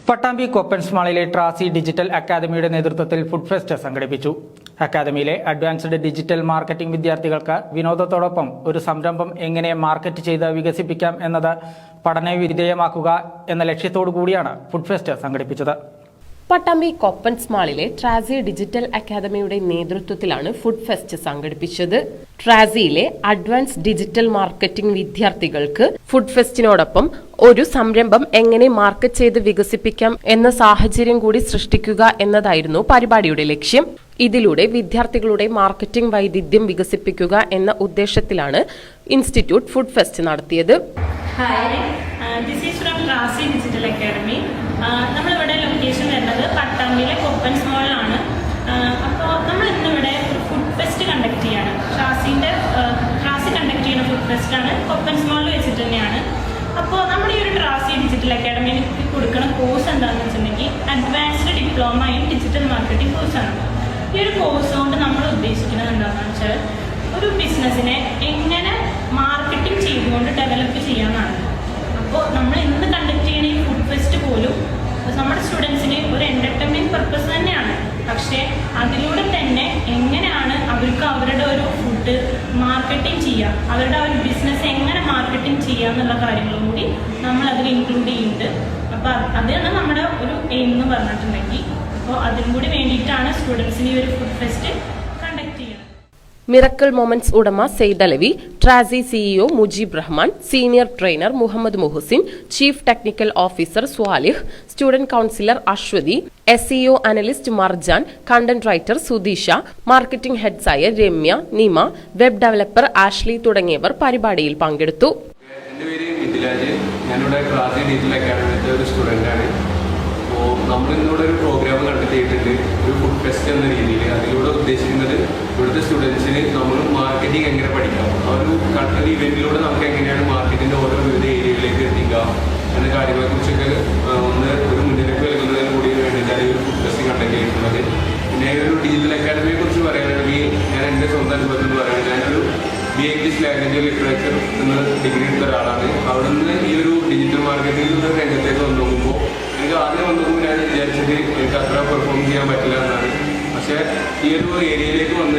Pattambi കൊപ്പൻസ് മാളിലെ ട്രാസി digital അക്കാദമിയുടെ നേതൃത്വത്തിൽ food fest സംഘടിപ്പിച്ചു. അക്കാദമിയിലെ അഡ്വാൻസ്ഡ് ഡിജിറ്റൽ മാർക്കറ്റിംഗ് വിദ്യാർത്ഥികൾക്ക് വിനോദത്തോടൊപ്പം ഒരു സംരംഭം എങ്ങനെ മാർക്കറ്റ് ചെയ്ത് വികസിപ്പിക്കാം എന്നത് പഠനവിധേയമാക്കുക എന്ന ലക്ഷ്യത്തോടു കൂടിയാണ് ഫുഡ് ഫെസ്റ്റ് സംഘടിപ്പിച്ചത്. പട്ടാമ്പി കൊപ്പൻസ് മാളിലെ ട്രാസി ഡിജിറ്റൽ അക്കാദമിയുടെ നേതൃത്വത്തിലാണ് ഫുഡ് ഫെസ്റ്റ് സംഘടിപ്പിച്ചത്. ട്രാസിയിലെ അഡ്വാൻസ് ഡിജിറ്റൽ മാർക്കറ്റിംഗ് വിദ്യാർത്ഥികൾക്ക് ഫുഡ് ഫെസ്റ്റിനോടൊപ്പം ഒരു സംരംഭം എങ്ങനെ മാർക്കറ്റ് ചെയ്ത് വികസിപ്പിക്കാം എന്ന സാഹചര്യം കൂടി സൃഷ്ടിക്കുക എന്നതായിരുന്നു പരിപാടിയുടെ ലക്ഷ്യം. ഇതിലൂടെ വിദ്യാർത്ഥികളുടെ മാർക്കറ്റിംഗ് വൈദഗ്ധ്യം വികസിപ്പിക്കുക എന്ന ഉദ്ദേശത്തിലാണ് ഇൻസ്റ്റിറ്റ്യൂട്ട് ഫുഡ് ഫെസ്റ്റ് നടത്തിയത്. നമ്മളിവിടെ ലൊക്കേഷൻ വരുന്നത് പട്ടാമ്പിയിലെ കൊപ്പൻസ് മാളിലാണ്. അപ്പോൾ നമ്മൾ ഇന്നിവിടെ ഒരു ഫുഡ് ഫെസ്റ്റ് കണ്ടക്ട് ചെയ്യാണ്. ട്രാസി കണ്ടക്ട് ചെയ്യുന്ന ഫുഡ് ഫെസ്റ്റാണ് കൊപ്പൻസ് മാളിൽ വെച്ചിട്ട് തന്നെയാണ്. അപ്പോൾ നമ്മുടെ ഈ ഒരു ട്രാസി ഡിജിറ്റൽ അക്കാഡമിയിൽ കൊടുക്കുന്ന കോഴ്സ് എന്താണെന്ന് വെച്ചിട്ടുണ്ടെങ്കിൽ advanced diploma in digital marketing കോഴ്സാണ്. ഈ ഒരു കോഴ്സ് കൊണ്ട് നമ്മൾ ഉദ്ദേശിക്കുന്നത് എന്താണെന്ന് വെച്ചാൽ ഒരു ബിസിനസ്സിനെ എങ്ങനെ മാർക്കറ്റിംഗ് ചെയ്തുകൊണ്ട് ഡെവലപ്പ് ചെയ്യാമെന്നാണ്. അപ്പോൾ നമ്മൾ ഇന്ന് കണ്ടക്ട് ചെയ്യുന്ന ഈ ഫുഡ് ഫെസ്റ്റ് പോലും നമ്മുടെ സ്റ്റുഡൻസിന് ഒരു എൻ്റർടൈൻമെൻറ്റ് പർപ്പസ് തന്നെയാണ്. പക്ഷേ അതിലൂടെ തന്നെ എങ്ങനെയാണ് അവർക്ക് അവരുടെ ഒരു ഫുഡ് മാർക്കറ്റിംഗ് ചെയ്യുക, അവരുടെ ആ ഒരു ബിസിനസ് എങ്ങനെ മാർക്കറ്റിംഗ് ചെയ്യുക എന്നുള്ള കാര്യങ്ങളും കൂടി നമ്മൾ അതിൽ ഇൻക്ലൂഡ് ചെയ്യുന്നുണ്ട്. അപ്പോൾ അതാണ് നമ്മുടെ ഒരു എയിം എന്ന് പറഞ്ഞിട്ടുണ്ടെങ്കിൽ. അപ്പോൾ അതിനും കൂടി വേണ്ടിയിട്ടാണ് സ്റ്റുഡൻസിന് ഈ ഒരു ഫുഡ് ഫെസ്റ്റ് കണ്ടക്ട് ചെയ്യുന്നത്. മിറക്കിൾ മൊമെന്റ്സ് ഉടമ Sayed Alavi, Trasi CEO Mujeeb Rahman, senior trainer Muhammad Muhasin, chief technical officer Swalih, student counsellor Aswathi, SEO analyst Marjan, content writer Sudeesha, marketing ഹെഡ്സായ Ramya, Nima, web developer Ashley തുടങ്ങിയവർ പരിപാടിയിൽ പങ്കെടുത്തു. എൻ്റെ പേര് മിഥിലാജ്. ഞാനിവിടെ ട്രാസി ഡിജിറ്റൽ അക്കാഡമിയിലെ ഒരു സ്റ്റുഡൻ്റാണ്. അപ്പോൾ നമ്മളിന്നിവിടെ ഒരു പ്രോഗ്രാം കണ്ടക്ട് ചെയ്തിട്ടുണ്ട്, ഒരു ഫുഡ് ഫെസ്റ്റ് എന്ന രീതിയിൽ. അതിലൂടെ ഉദ്ദേശിക്കുന്നത് ഇവിടുത്തെ സ്റ്റുഡൻസിന് നമ്മൾ മാർക്കറ്റിംഗ് എങ്ങനെ പഠിക്കാം, ആ ഒരു കണ്ടന്റ് ഇവൻറ്റിലൂടെ നമുക്ക് എങ്ങനെയാണ് മാർക്കറ്റിൻ്റെ ഓരോ വിവിധ ഏരിയയിലേക്ക് എത്തിക്കാം എന്ന കാര്യങ്ങളെക്കുറിച്ചൊക്കെ ഒരു മുന്നറിയിപ്പ് നൽകുന്നതിന് കൂടി വേണ്ടിയിട്ടാണ് ഈ ഒരു ഫുഡ് ഫെസ്റ്റ് കണ്ടക്ട് ചെയ്തിട്ടുള്ളത്. പിന്നെ ഒരു ഡിജിറ്റൽ അക്കാഡമിയെ കുറിച്ച് പറയുകയാണെങ്കിൽ ഞാൻ എൻ്റെ സ്വന്തം അനുഭവത്തിൽ എന്ന് പറയുന്നത് ഞാനൊരു BA ഇംഗ്ലീഷ് ലാംഗ്വേജ് ലിറ്ററേച്ചർ എന്ന ഡിഗ്രി എടുത്ത ഒരാളാണ്. അവിടെ നിന്ന് ഈ ഒരു ഡിജിറ്റൽ മാർക്കറ്റിംഗ് രംഗത്തേക്ക് വന്നു നോക്കുമ്പോൾ എനിക്ക് ആദ്യം വന്നപ്പോൾ ഞാൻ വിചാരിച്ചത് എനിക്ക് അത്ര പെർഫോം ചെയ്യാൻ പറ്റില്ല എന്നാണ്. പക്ഷേ ഈ ഒരു ഏരിയയിലേക്ക് വന്നു